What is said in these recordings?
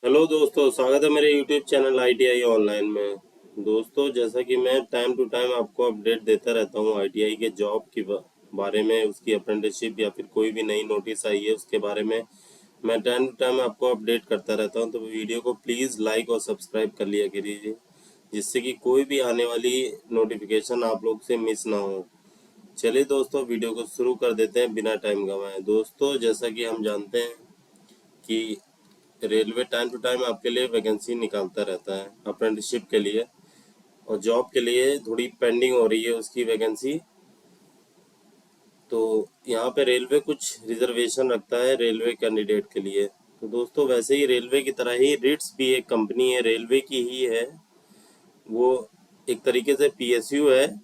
Hello दोस्तों, स्वागत है मेरे यूट्यूब चैनल ITI ऑनलाइन में। दोस्तों, जैसा कि मैं टाइम टू टाइम आपको अपडेट देता रहता हूँ ITI के जॉब के बारे में, उसकी अप्रेंटिसशिप या फिर कोई भी नई नोटिस आई है उसके बारे में मैं टाइम टू टाइम आपको अपडेट करता रहता हूँ। तो वीडियो को प्लीज़ लाइक और सब्सक्राइब कर लिया कीजिए, जिससे कि कोई भी आने वाली नोटिफिकेशन आप लोग से मिस ना हो। चलिए दोस्तों, वीडियो को शुरू कर देते हैं बिना टाइम गंवाए। दोस्तों, जैसा कि हम जानते हैं कि रेलवे टाइम टू टाइम आपके लिए वैकेंसी निकालता रहता है अप्रेंटिसशिप के लिए, और जॉब के लिए थोड़ी पेंडिंग हो रही है उसकी वैकेंसी। तो यहाँ पे रेलवे कुछ रिजर्वेशन रखता है रेलवे कैंडिडेट के लिए। तो दोस्तों, वैसे ही रेलवे की तरह ही रिट्स भी एक कंपनी है, रेलवे की ही है वो। एक तरीके से PSU है।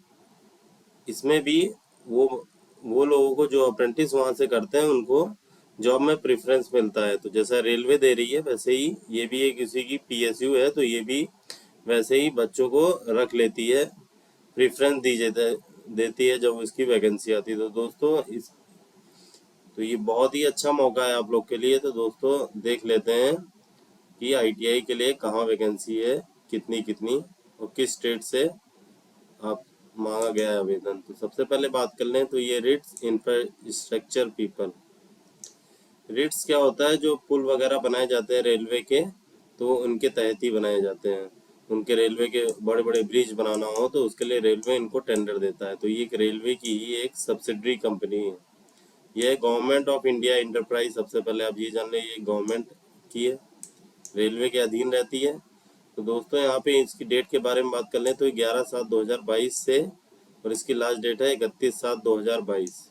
इसमें भी वो वो लोगों को जो अप्रेंटिस वहाँ से करते हैं उनको जॉब में प्रेफरेंस मिलता है। तो जैसा रेलवे दे रही है वैसे ही ये भी एक किसी की PSU है, तो ये भी वैसे ही बच्चों को रख लेती है, प्रेफरेंस देती है जब उसकी वैकेंसी आती है। तो दोस्तों, इस तो ये बहुत ही अच्छा मौका है आप लोग के लिए। तो दोस्तों, देख लेते हैं कि ITI के लिए कहाँ वैकेंसी है, कितनी कितनी और किस स्टेट से आप मांगा गया है आवेदन। तो सबसे पहले बात कर लें तो ये रिट्स इंफ्रास्ट्रक्चर पीपल। रिट्स क्या होता है? जो पुल वगैरह बनाए जाते हैं रेलवे के, तो उनके तहत ही बनाए जाते हैं। उनके रेलवे के बड़े बड़े ब्रिज बनाना हो तो उसके लिए रेलवे इनको टेंडर देता है। तो ये एक रेलवे की ही एक सब्सिडरी कंपनी है। यह गवर्नमेंट ऑफ इंडिया इंटरप्राइज, सबसे पहले आप ये जान लें, ये गवर्नमेंट की है, रेलवे के अधीन रहती है। तो दोस्तों, यहाँ पे इसकी डेट के बारे में बात कर लें तो 11/7/2022 से, और इसकी लास्ट डेट है 31/7/2022।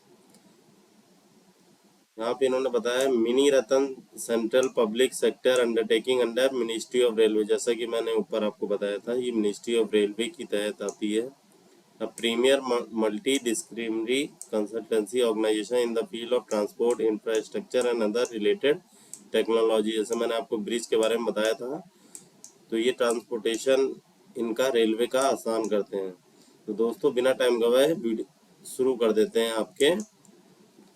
यहाँ पे इन्होंने बताया mini Ratan central public sector undertaking under ministry of railway. जैसा कि मैंने ऊपर आपको बताया था, ये मिनिस्ट्री ऑफ रेलवे की तहत आती है। A premier multi disciplinary consultancy organisation in the field of transport infrastructure and other related technology. जैसे मैंने आपको ब्रिज के बारे में बताया था, तो ये ट्रांसपोर्टेशन इनका रेलवे का आसान करते हैं। तो दोस्तों, बिना टाइम गवाए वीडियो शुरू कर देते हैं आपके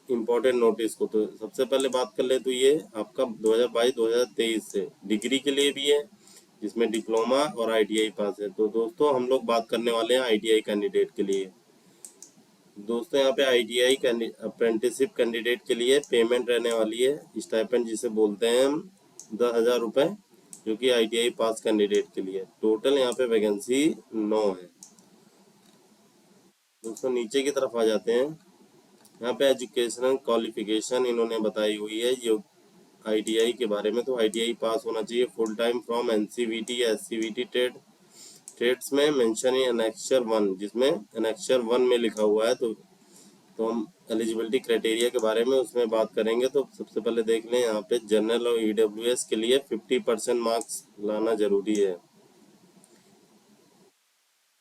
इम्पोर्टेंट नोटिस को। तो सबसे पहले बात कर ले तो ये आपका 2022-2023 से डिग्री के लिए भी है, जिसमें डिप्लोमा और ITI पास है। तो दोस्तों, हम लोग बात करने वाले हैं ITI कैंडिडेट के लिए। दोस्तों, यहाँ पे ITI अप्रेंटिसशिप कैंडिडेट के लिए पेमेंट रहने वाली है स्टाइपेंड, जिसे बोलते हैं हम, 10,000 रुपये, जो कि ITI पास कैंडिडेट के लिए। टोटल यहाँ पे वैकेंसी 9 है। दोस्तों, नीचे की तरफ आ जाते हैं। यहाँ पे एजुकेशनल क्वालिफिकेशन इन्होंने बताई हुई है जो ITI के बारे में। तो ITI पास होना चाहिए फुल टाइम फ्रॉम NCVT या SCVT ट्रेड्स में मेंशन है एनेक्चर 1, जिसमें एनेक्चर 1 में लिखा हुआ है। तो हम एलिजिबिलिटी क्राइटेरिया के बारे में उसमें बात करेंगे। तो सबसे पहले देख लें, यहाँ पे जनरल और EWS के लिए 50% मार्क्स लाना जरूरी है।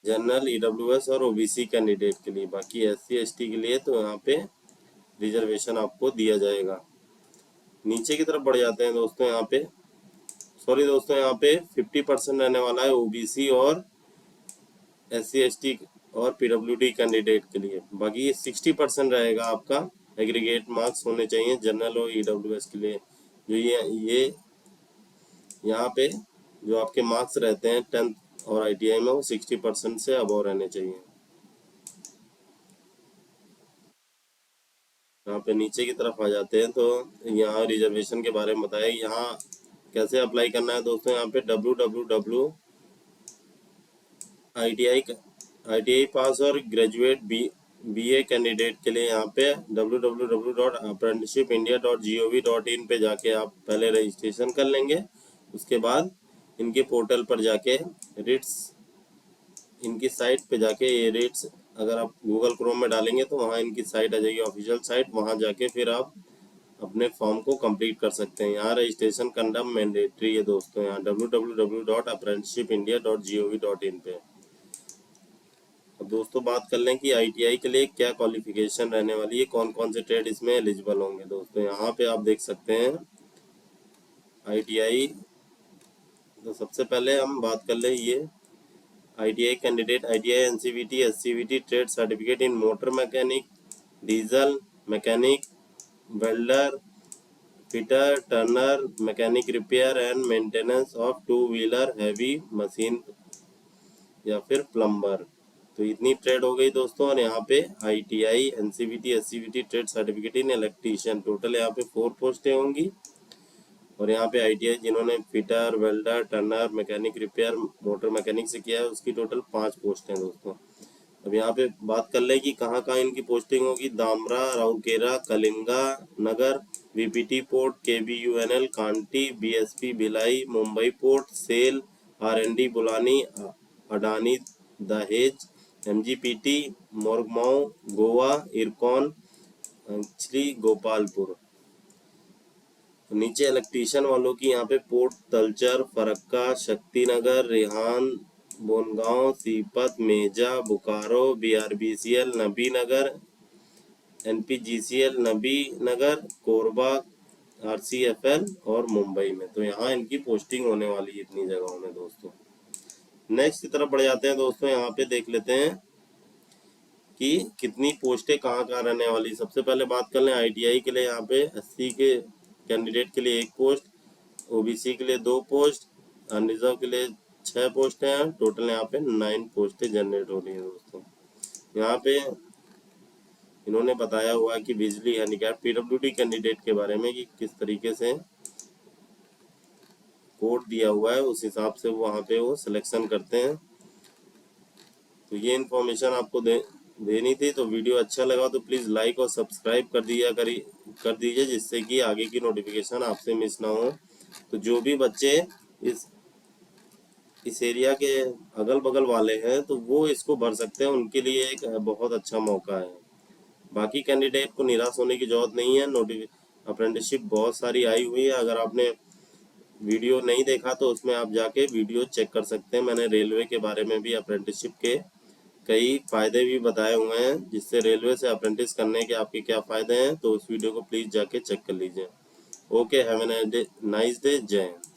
जनरल, EWS और OBC कैंडिडेट के लिए। बाकी SC ST के लिए तो यहाँ पे रिजर्वेशन आपको दिया जाएगा। नीचे की तरफ बढ़ जाते हैं दोस्तों। यहाँ पे सॉरी दोस्तों, यहाँ पे 50% रहने वाला है OBC और SC ST और PWD कैंडिडेट के लिए। बाकी 60% रहेगा आपका एग्रीगेट मार्क्स होने चाहिए जनरल और EWS के लिए। जो ये यहाँ पे जो आपके मार्क्स रहते हैं 10th और ITI में, वो 60% से अबव रहने चाहिए। यहाँ पे नीचे की तरफ आ जाते हैं तो यहाँ रिजर्वेशन के बारे में बताया। यहाँ कैसे अप्लाई करना है दोस्तों, यहाँ पे www ITI पास और ग्रेजुएट BA कैंडिडेट के लिए यहाँ पे www.apprenticeshipindia.gov.in पे जाके आप पहले रजिस्ट्रेशन कर लेंगे। उसके बाद इनके पोर्टल पर जाके रेट्स, इनकी साइट पे जाके ये रेट्स, अगर आप गूगल क्रोम में डालेंगे तो वहाँ इनकी साइट आ जाएगी, ऑफिशियल साइट। वहाँ जाके फिर आप अपने फॉर्म को कंप्लीट कर सकते हैं। यहाँ रजिस्ट्रेशन करना मैंडेटरी है दोस्तों, यहाँ www.apprenticeshipindia.gov.in पे। अब दोस्तों, बात कर लें कि ITI के लिए क्या क्वालिफिकेशन रहने वाली है, कौन कौन से ट्रेड इसमें एलिजिबल होंगे। दोस्तों, यहाँ पे आप देख सकते हैं ITI। तो सबसे पहले हम बात कर लें ये ITI candidate, ITI NCVT SCVT trade certificate in motor mechanic, diesel mechanic, welder, fitter, Turner, mechanic repair and maintenance of two wheeler heavy machine या फिर प्लम्बर। तो इतनी ट्रेड हो गई दोस्तों। और यहाँ पे ITI, NCVT, SCVT trade certificate in electrician, total यहाँ पे 4 पोस्टें होंगी। और यहाँ पे ITI जिन्होंने fitter, welder, Turner, mechanic repair, motor mechanic से किया है उसकी टोटल 5 पोस्ट हैं दोस्तों। अब यहाँ पे बात कर ले कि कहाँ कहाँ इनकी पोस्टिंग होगी। Dhamra, Rourkela, Kalinga Nagar, VPT port, KBUNL Kanti, BSP Bhilai, Mumbai port, SAIL, R&D बुलानी, अडानी दहेज, MGPT मोरगांव, गोवा, इरकॉन एक्चुअली गोपालपुर। नीचे इलेक्ट्रीशियन वालों की यहाँ पे पोर्ट तलचर, फरक्का, शक्तिनगर, रेहान, बोनगांव, सीपत, मेजा, बोकारो, BRBCL नबी नगर, NPGCL नबी नगर, कोरबा, RCFL और मुंबई में। तो यहाँ इनकी पोस्टिंग होने वाली है इतनी जगहों में दोस्तों। नेक्स्ट की तरफ बढ़ जाते हैं दोस्तों। यहाँ पे देख लेते हैं कि कितनी पोस्टें कहाँ कहाँ रहने वाली। सबसे पहले बात कर लें ITI के लिए। यहाँ पे 80 के कैंडिडेट के लिए 1 पोस्ट, OBC के लिए 2 पोस्ट, अनरिजर्व के लिए 6 पोस्टें हैं। टोटल यहाँ पे 9 पोस्टें जनरेट हो रही हैं दोस्तों। यहाँ पे इन्होंने बताया हुआ है कि बिजली हैंडीकैप PWD कैंडिडेट के बारे में कि किस तरीके से कोड दिया हुआ है, उस हिसाब से वहाँ पे वो सिलेक्शन करते हैं। तो ये इन्फॉर्मेशन आपको देनी थी। तो वीडियो अच्छा लगा तो प्लीज़ लाइक और सब्सक्राइब कर दीजिए जिससे कि आगे की नोटिफिकेशन आपसे मिस ना हो। तो जो भी बच्चे इस एरिया के अगल बगल वाले हैं तो वो इसको भर सकते हैं, उनके लिए एक बहुत अच्छा मौका है। बाकी कैंडिडेट को निराश होने की जरूरत नहीं है। अप्रेंटिसशिप बहुत सारी आई हुई है। अगर आपने वीडियो नहीं देखा तो उसमें आप जाके वीडियो चेक कर सकते हैं। मैंने रेलवे के बारे में भी अप्रेंटिसशिप के कई फ़ायदे भी बताए हुए हैं, जिससे रेलवे से अप्रेंटिस करने के आपके क्या फ़ायदे हैं। तो उस वीडियो को प्लीज़ जाके चेक कर लीजिए। Okay, have a nice day. जय हिंद।